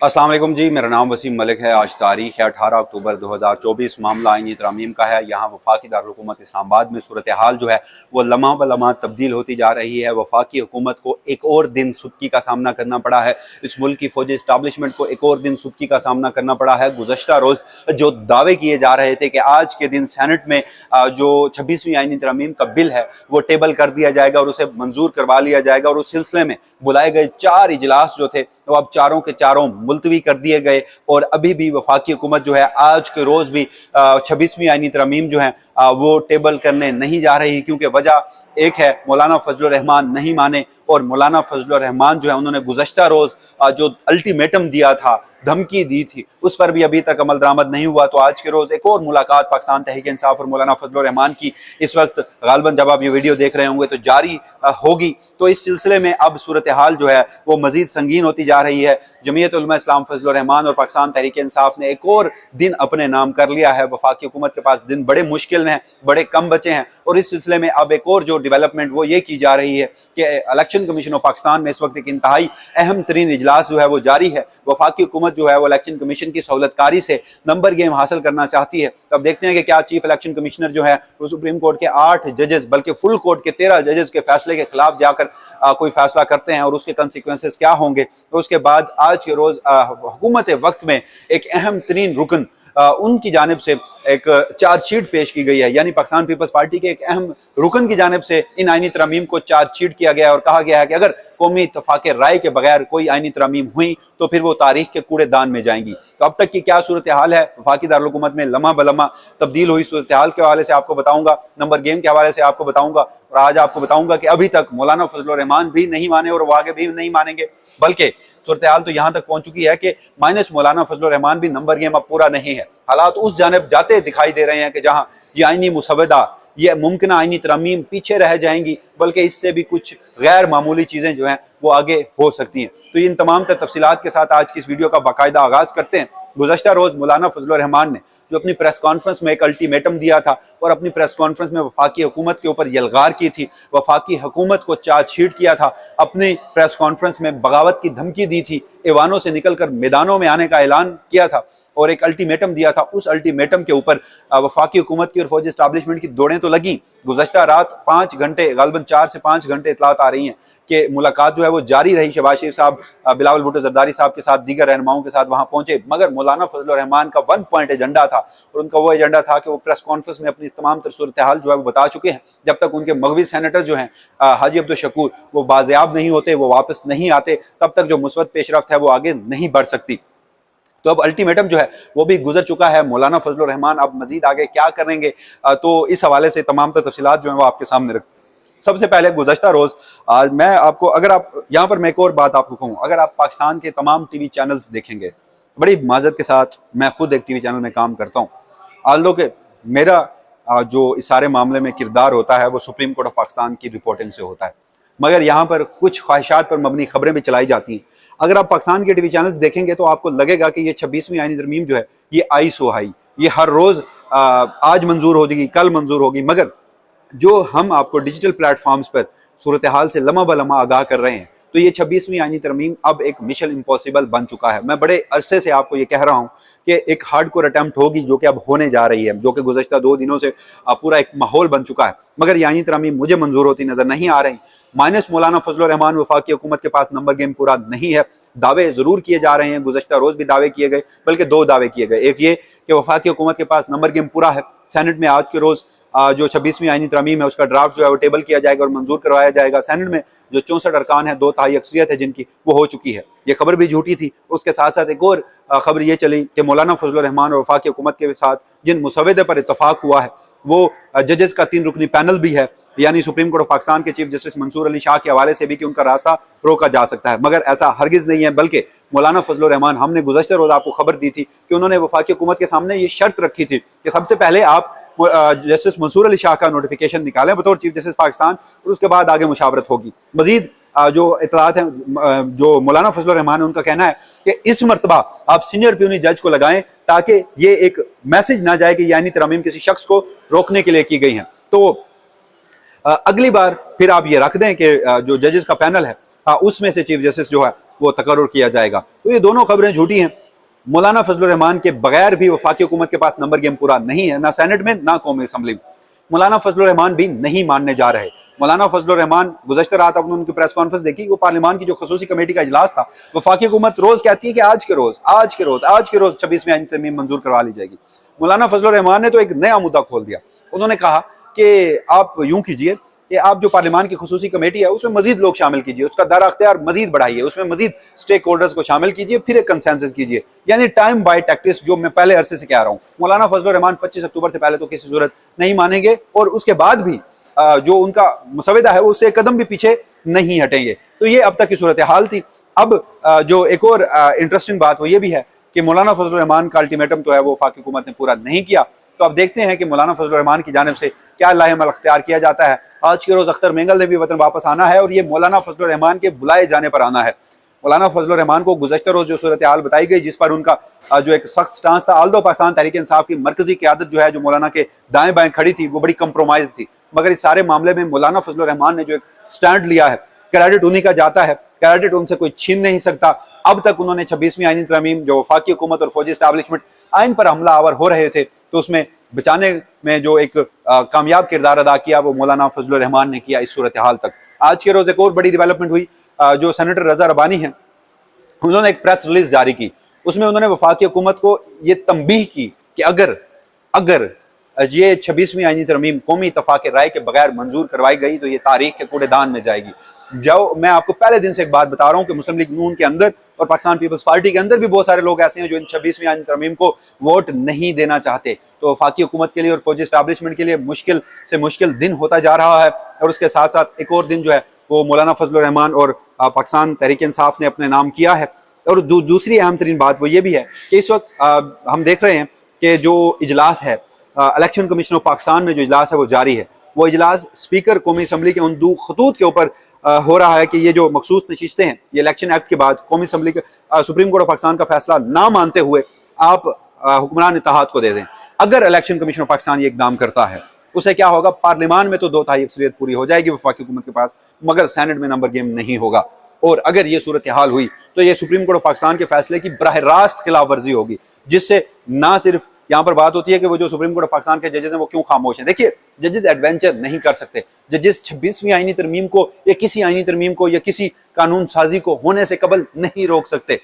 अस्सलाम वालेकुम जी, मेरा नाम वसीम मलिक है। आज तारीख है 18 अक्टूबर 2024। मामला आईनी तरामीम का है। यहाँ वफाकी दारुल-हुकूमत इस्लामाबाद में सूरत हाल जो है वो लम्हा ब लम्हा तब्दील होती जा रही है। वफाकी हुकूमत को एक और दिन सुबकी का सामना करना पड़ा है। इस मुल्क की फौजी इस्टाब्लिशमेंट को एक और दिन सुबकी का सामना करना पड़ा है। गुज़श्ता रोज़ जो दावे किए जा रहे थे कि आज के दिन सैनेट में जो 26वीं आईनी तरामीम का बिल है वो टेबल कर दिया जाएगा और उसे मंजूर करवा लिया जाएगा, और उस सिलसिले में बुलाए गए 4 इजलास जो थे तो अब चारों के चारों मुलतवी कर दिए गए। और अभी भी वफाकी हुकूमत जो है आज के रोज भी 26वीं आईनी तरमीम जो है वो टेबल करने नहीं जा रही, क्योंकि वजह एक है, मौलाना फजलुर रहमान नहीं माने। और मौलाना फजलुर रहमान जो है उन्होंने गुज़श्ता रोज जो अल्टीमेटम दिया था, धमकी दी थी, उस पर भी अभी तक अमल दरामद नहीं हुआ। तो आज के रोज एक और मुलाकात पाकिस्तान तहरीक इंसाफ और मौलाना फजलुर रहमान की इस वक्त गालबन जब आप ये वीडियो देख रहे होंगे तो जारी होगी। तो इस सिलसिले में अब सूरत हाल जो है वो मजीद संगीन होती जा रही है। जमीयत उलमा इस्लाम फजलुर रहमान और पाकिस्तान तहरीक इंसाफ ने एक और दिन अपने नाम कर लिया है। वफाकी हुकूमत के पास दिन बड़े मुश्किल में हैं, बड़े कम बचे हैं, और इस सिलसिले में अब एक और जो डेवलपमेंट वो ये की जा रही है कि इलेक्शन कमीशन ऑफ पाकिस्तान में इस वक्त एक इंतहाई अहम तरीन इजलास जो है वो जारी है। वफाकी हुकूमत जो है वो इलेक्शन कमीशन की सहूलतकारी से नंबर गेम हासिल करना चाहती है। तो अब देखते हैं कि क्या चीफ इलेक्शन कमिश्नर जो है वो सुप्रीम कोर्ट के 8 जजेस बल्कि फुल कोर्ट के 13 जजेस के फैसले के खिलाफ जाकर कोई फैसला करते हैं और उसके कंसिक्वेंसेस क्या होंगे। तो उसके बाद आज के रोज हुकूमत वक्त में एक अहम तरीन रुकन उनकी जानिब से एक चार्जशीट पेश की गई है, यानी पाकिस्तान पीपल्स पार्टी के एक अहम रुकन की जानिब से इन आईनी तरमीम को चार्जशीट किया गया है और कहा गया है कि अगर कौमी इत्तफाक राय के बगैर कोई आईनी तरमीम हुई तो फिर वो तारीख के कूड़ेदान में जाएंगी। तो अब तक की क्या सूरत हाल है वफाकी दारुल हुकूमत में, लम्हा बलम्हा तब्दील हुई सूरत हाल के हवाले से आपको बताऊंगा, नंबर गेम के हवाले से आपको बताऊंगा, और आज आपको बताऊंगा कि अभी तक मौलाना फजलुर रहमान भी नहीं माने और वो आगे भी नहीं मानेंगे। बल्कि सूरत हाल तो यहाँ तक पहुंच चुकी है कि माइनस मौलाना फजलुर रहमान भी नंबर गेम अब पूरा नहीं है। हालात उस जानिब जाते दिखाई दे रहे हैं कि जहाँ ये आईनी मुसवदा, ये मुमकिन आईनी तरमीम पीछे रह जाएंगी, बल्कि इससे भी कुछ गैर मामूली चीज़ें जो हैं वो आगे हो सकती हैं। तो इन तमाम तफसीलात के साथ आज की इस वीडियो का बाकायदा आगाज़ करते हैं। गुज़श्ता रोज़ मौलाना फजलुर रहमान ने जो अपनी प्रेस कॉन्फ्रेंस में एक अल्टीमेटम दिया था और अपनी प्रेस कॉन्फ्रेंस में वफाकी हुकूमत के ऊपर यलगार की थी, वफाकी हुकूमत को चार्जशीट किया था, अपनी प्रेस कॉन्फ्रेंस में बगावत की धमकी दी थी, ऐवानों से निकलकर मैदानों में आने का ऐलान किया था और एक अल्टीमेटम दिया था। उस अल्टीमेटम के ऊपर वफाकी हुकूमत की और फौजी इस्टाब्लिशमेंट की दौड़ें तो लगी। गुज़श्ता रात 5 घंटे, गालबन 4 से 5 घंटे इतलात आ रही हैं कि मुलाकात जो है वो जारी रही। शहबाज शरीफ साहब बिलावल भुट्टो जरदारी साहब के साथ दीगर रहनुमाओं के साथ वहां पहुंचे, मगर मौलाना फजलुर रहमान का 1 पॉइंट एजेंडा था और उनका वो एजेंडा था कि वो प्रेस कॉन्फ्रेंस में अपनी तमाम सूरत हाल जो है वो बता चुके हैं। जब तक उनके मगवी सेनेटर जो हैं हाजी अब्दुल शकूर वो बाजियाब नहीं होते, वो वापस नहीं आते, तब तक जो मुस्बत पेशरफ्त है वो आगे नहीं बढ़ सकती। तो अब अल्टीमेटम जो है वो भी गुजर चुका है। मौलाना फजलुर रहमान अब मजीद आगे क्या करेंगे, तो इस हवाले से तमाम तफसीलात जो है वो आपके सामने रखते। सबसे पहले गुज़श्ता रोज आज मैं आपको, अगर आप यहाँ पर मैं एक और बात आपको कहूँ, अगर आप पाकिस्तान के तमाम टीवी चैनल्स देखेंगे, बड़ी माजरत के साथ मैं खुद एक टीवी चैनल में काम करता हूँ, आल्दो के मेरा जो इस सारे मामले में किरदार होता है वो सुप्रीम कोर्ट ऑफ पाकिस्तान की रिपोर्टिंग से होता है, मगर यहाँ पर कुछ ख्वाहिशात पर मबनी खबरें भी चलाई जाती हैं। अगर आप पाकिस्तान के टीवी चैनल्स देखेंगे तो आपको लगेगा कि ये 26वीं आईनी तरमीम जो है ये आई सो हाई, ये हर रोज आज मंजूर हो जाएगी, कल मंजूर होगी, मगर जो हम आपको डिजिटल प्लेटफॉर्म्स पर सूरत हाल से लम्हा बलम्हा आगाह कर रहे हैं, तो ये 26वीं आईनी तरमीम अब एक मिशन इम्पॉसिबल बन चुका है। मैं बड़े अरसे से आपको ये कह रहा हूँ कि एक हार्डकोर अटेम्प्ट होगी जो कि अब होने जा रही है, जो कि गुज़श्ता 2 दिनों से पूरा एक माहौल बन चुका है, मगर ये आईनी तरमीम मुझे मंजूर होती नजर नहीं आ रही। माइनस मौलाना फजलुर रहमान वफाकी हुकूमत के पास नंबर गेम पूरा नहीं है। दावे जरूर किए जा रहे हैं, गुज़श्ता रोज भी दावे किए गए, बल्कि 2 दावे किए गए। एक ये कि वफाकी हुकूमत के पास नंबर गेम पूरा है, सेनेट में आज के रोज जो 26वीं आईनी तरमीम है उसका ड्राफ्ट जो है वो टेबल किया जाएगा और मंजूर करवाया जाएगा। सेनेट में जो 64 अरकान है, 2 तिहाई अक्सरियत है जिनकी, वो हो चुकी है। ये खबर भी झूठी थी। उसके साथ साथ एक और खबर ये चली कि मौलाना फजलुर रहमान और वफाकी हुकूमत के साथ जिन मुसवदे पर इतफाक हुआ है वो जजेस का 3 रुकनी पैनल भी है, यानी सुप्रीम कोर्ट ऑफ पाकिस्तान के चीफ जस्टिस मंसूर अली शाह के हवाले से भी कि उनका रास्ता रोका जा सकता है, मगर ऐसा हरगिज नहीं है। बल्कि मौलाना फजलुर रहमान, हमने गुज़श्ता रोज आपको खबर दी थी कि उन्होंने वफाकी हुकूमत के सामने ये शर्त रखी थी कि सबसे पहले आप जस्टिस मंसूर अली शाह का नोटिफिकेशन निकालें बतौर चीफ जस्टिस पाकिस्तान, और उसके बाद आगे मुशावरत होगी। मजीद जो इतलात हैं, जो मौलाना फजलुर रहमान है उनका कहना है कि इस मरतबा आप सीनियर प्यूनी जज को लगाएं ताकि ये एक मैसेज ना जाए कि यानी तरमीम किसी शख्स को रोकने के लिए की गई हैं। तो अगली बार फिर आप ये रख दें कि जो जजेस का पैनल है उसमें से चीफ जस्टिस जो है वो तकर्रुर किया जाएगा। तो ये दोनों खबरें झूठी हैं। मौलाना फजलुर रहमान के बगैर भी वफाकी हुकूमत के पास नंबर गेम पूरा नहीं है, ना सेनेट में ना कौमी असम्बली में। मौलाना फजलुर रहमान भी नहीं मानने जा रहे। मौलाना फजलुर रहमान गुज़श्ता रात आपने उनकी प्रेस कॉन्फ्रेंस देखी, वो पार्लियामान की जो खसूसी कमेटी का इजलास था, वफाकी हुकूमत रोज कहती है कि आज के रोज 26वीं आईनी तरमीम मंजूर करवा ली जाएगी। मौलाना फजलुर रहमान ने तो एक नया मुद्दा खोल दिया। उन्होंने कहा कि आप यूं कीजिए कि आप जो पार्लियामान की खसूसी कमेटी है उसमें मजीद लोग शामिल कीजिए, उसका दायरा अख्तियार मजीद बढ़ाइए, उसमें मजीद स्टेक होल्डर्स को शामिल कीजिए, फिर एक कंसेंसस कीजिए, यानी टाइम बाय टैक्टिस, जो मैं पहले अरसे से कह रहा हूँ। मौलाना फजलुर रहमान 25 अक्टूबर से पहले तो किसी सूरत नहीं मानेंगे और उसके बाद भी जो उनका मुसविदा है उससे एक कदम भी पीछे नहीं हटेंगे। तो ये अब तक की सूरत हाल थी। अब जो एक और इंटरेस्टिंग बात वो ये भी है कि मौलाना फजलुर रहमान का अल्टीमेटम तो है वो वफाकी हुकूमत ने पूरा नहीं किया। तो अब देखते हैं कि मौलाना फजलुर रहमान की जानिब से क्या लाहेअमल अख्तियार किया जाता है। आज के रोज अख्तर मेंगल ने भी वतन वापस आना है और ये मौलाना फजलुर रहमान के बुलाए जाने पर आना है। मौलाना फजलुर रहमान को गुज़श्ता रोज जो सूरत हाल बताई गई, जिस पर उनका जो एक सख्त स्टांस था, आल्दो पाकिस्तान तहरीक इंसाफ की मरकजी क़यादत जो है, जो मौलाना के दाएं बाएं खड़ी थी, वो बड़ी कंप्रोमाइज थी। मगर इस सारे मामले में मौलाना फजलुर रहमान ने जो एक स्टैंड लिया है, क्रेडिट उन्हीं का जाता है, क्रेडिट उनसे कोई छीन नहीं सकता। अब तक उन्होंने 26वीं आईनी तरमीम, जो वफाकी हुकूमत और फौजी एस्टैब्लिशमेंट आइन पर हमला आवर हो रहे थे, तो उसमें बचाने में जो एक कामयाब किरदार अदा किया वो मौलाना फजलुर रहमान ने किया इस सूरत हाल तक। आज के रोज एक और बड़ी डेवलपमेंट हुई। जो सेनेटर रजा रबानी है, उन्होंने एक प्रेस रिलीज जारी की। उसमें उन्होंने वफाकी हुकूमत को ये तंबीह की कि अगर ये 26वीं आईनी तरमीम कौमी इत्तफाक राय के बगैर मंजूर करवाई गई तो ये तारीख के कूड़ेदान में जाएगी। जो मैं आपको पहले दिन से एक बात बता रहा हूं कि मुस्लिम लीग नून के अंदर और पाकिस्तान पीपल्स पार्टी के अंदर भी बहुत सारे लोग ऐसे हैं जो इन 26वीं आईनी तरमीम को वोट नहीं देना चाहते। तो वफाकी हुकूमत के लिए और फौजी एस्टैब्लिशमेंट के लिए मुश्किल से मुश्किल दिन होता जा रहा है। और उसके साथ साथ एक और दिन जो है वो मौलाना फजलुर रहमान और पाकिस्तान तहरीक इंसाफ ने अपने नाम किया है। और दूसरी अहम तरीन बात वो ये भी है कि इस वक्त हम देख रहे हैं कि जो इजलास है, इलेक्शन कमीशन ऑफ पाकिस्तान में जो इजलास है वो जारी है। वो इजलास स्पीकर कौमी असम्बली के उन दो खतूत के ऊपर हो रहा है कि ये जो मखसूस नशिस्तें हैं, ये इलेक्शन एक्ट के बाद कौमी असम्बली के सुप्रीम कोर्ट ऑफ पाकिस्तान का फैसला ना मानते हुए आप हुक्मरान इत्तेहाद को दे दें। अगर इलेक्शन कमीशन ऑफ पाकिस्तान ये इकदाम करता है, उससे क्या होगा, पार्लियामान में तो 2/3 अक्सरियत पूरी हो जाएगी वफाकी हुकूमत के पास, मगर सेनेट में नंबर गेम नहीं होगा। और अगर ये सूरत हाल हुई तो ये सुप्रीम कोर्ट ऑफ पाकिस्तान के फैसले की बराह रास्त खिलाफ वर्जी होगी, जिससे ना सिर्फ यहाँ पर बात होती है कि वो जो सुप्रीम कोर्ट ऑफ पाकिस्तान के जजेस हैं वो क्यों खामोश हैं। देखिए, जजेस एडवेंचर नहीं कर सकते। जजेस 26वीं आईनी तरमीम को या किसी आईनी तरमीम को या किसी कानून साजी को होने से कबल नहीं रोक सकते।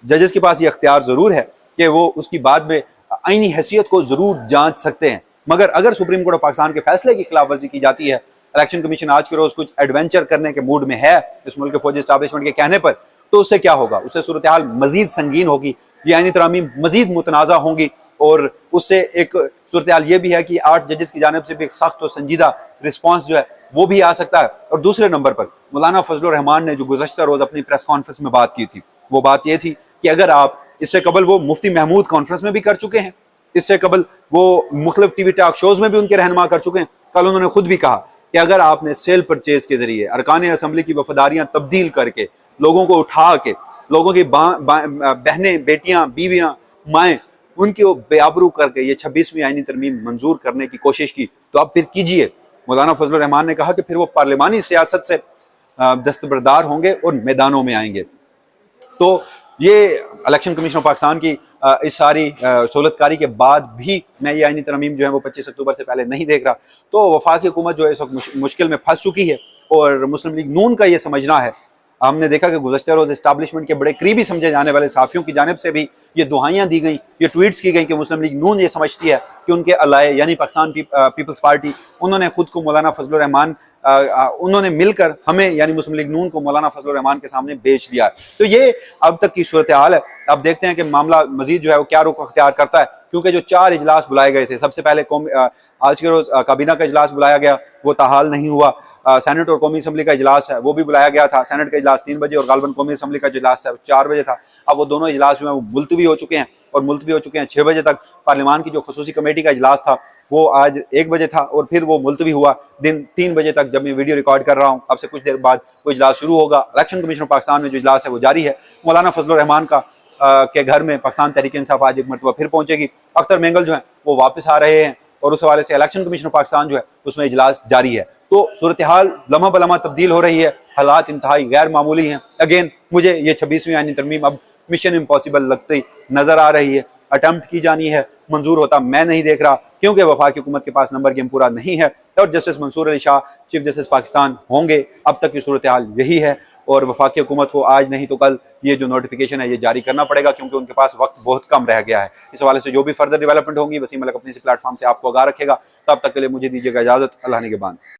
जजेस के पास ये अख्तियार जरूर है कि वो उसकी बाद में आईनी हैसियत को जरूर जांच सकते हैं, मगर अगर सुप्रीम कोर्ट ऑफ पाकिस्तान के फैसले की खिलाफ वर्जी की जाती है, इलेक्शन कमीशन आज के रोज कुछ एडवेंचर करने के मूड में है इस मुल्क के फौजी एस्टैब्लिशमेंट के कहने पर, तो उससे क्या होगा, उससे सूरत हाल मजीद संगीन होगी, ये आईनी तरमीम मजीद मुतनाज़ा होंगी। और उससे एक सूरत हाल ये भी है कि 8 जजेस की जानिब से भी एक सख्त और संजीदा रिस्पॉन्स जो है वो भी आ सकता है। और दूसरे नंबर पर मौलाना फजलुर रहमान ने जो गुज़श्ता रोज अपनी प्रेस कॉन्फ्रेंस में बात की थी, वो बात ये थी कि अगर आप, इससे कबल वो मुफ्ती महमूद कॉन्फ्रेंस में भी कर चुके हैं, इससे कबल वो मुख्तलिफ टीवी टॉक शोज में भी उनके रहनुमा कर चुके हैं। कल उन्होंने खुद भी कहा कि अगर आपने सेल परचेज के जरिए अरकान असम्बली की वफादारियां तब्दील करके, लोगों को उठा के, लोगों की बहनें, बेटियां, बीवियां, माएँ, उनकी बेआबरू करके ये 26वीं आईनी तरमीम मंजूर करने की कोशिश की, तो आप फिर कीजिए। मौलाना फजलुर रहमान ने कहा कि फिर वो पार्लियामानी सियासत से दस्तबरदार होंगे और मैदानों में आएंगे। तो ये इलेक्शन कमीशन ऑफ पाकिस्तान की इस सारी सहूलतकारी के बाद भी मैं ये आईनी तरमीम जो है वो 25 अक्टूबर से पहले नहीं देख रहा। तो वफाकी हुकूमत जो है इस वक्त मुश्किल में फंस चुकी है और मुस्लिम लीग नून का ये समझना है, हमने देखा कि गुज़श्ता रोज एस्टैब्लिशमेंट के बड़े करीबी समझे जाने वाले साफियों की जानिब से भी ये दुहाइयाँ दी गई, ये ट्वीट्स की गई कि मुस्लिम लीग नून ये समझती है कि उनके अलाए यानी पाकिस्तान पीपल्स पार्टी, उन्होंने खुद को मौलाना फजलुर रहमान, उन्होंने मिलकर हमें यानी मुस्लिम लीग नून को मौलाना फजलुर रहमान के सामने बेच दिया। तो ये अब तक की सूरत हाल है। अब देखते हैं कि मामला मजीद जो है वो क्या रुख अख्तियार करता है, क्योंकि जो 4 इजलास बुलाए गए थे, सबसे पहले आज के रोज काबीना का इजलास बुलाया गया, वो ताहाल नहीं हुआ। सेनेट और कौमी असम्बली का इजलास है वो भी बुलाया गया था। सेनेट का इजलास 3 बजे और गालबन कौमी असम्बली का इजलास है 4 बजे था। अब वो दोनों इजलास जो है वो मुलतवी हो चुके हैं और मुलतवी हो चुके हैं 6 बजे तक। पार्लियामान की जो खसूसी कमेटी का इजलास था वो आज 1 बजे था और फिर वो मुलतवी हुआ दिन 3 बजे तक, जब मैं वीडियो रिकॉर्ड कर रहा हूँ। अब से कुछ देर बाद वो इजलास शुरू होगा। इलेक्शन कमीशन ऑफ पाकिस्तान में जो इजलास है वो जारी है। मौलाना फजलुर रहमान का के घर में पाकिस्तान तहरीक इंसाफ आज एक मरतबा फिर पहुंचेगी। अख्तर मेंगल जो है वो वापस आ रहे हैं और उस हवाले से इलेक्शन कमीशन ऑफ पाकिस्तान जो है उसमें इजलास जारी है। तो सूरत हाल लम्हा बलम्हा तब्दील हो रही है हालात इंतहाई गैर मामूली हैं। अगेन मुझे ये 26वीं आईनी तरमीम अब मिशन इम्पॉसिबल लगती नजर आ रही है। अटेम्प्ट की जानी है, मंजूर होता मैं नहीं देख रहा, क्योंकि वफाकी हुकूमत के पास नंबर गेम पूरा नहीं है और justice Mansoor Ali Shah chief justice Pakistan होंगे। अब तक की सूरत हाल यही है और वफाकी हुकूमत को आज नहीं तो कल ये जो नोटिफिकेशन है ये जारी करना पड़ेगा, क्योंकि उनके पास वक्त बहुत कम रह गया है। इस हवाले से जो भी फर्दर डेवलपमेंट होंगी वसीम मलिक अपनी इस प्लेटफॉर्म से आपको आगाह रखेगा। तब तक के लिए मुझे दीजिएगा इजाजत। अल्लाह ने के बाद।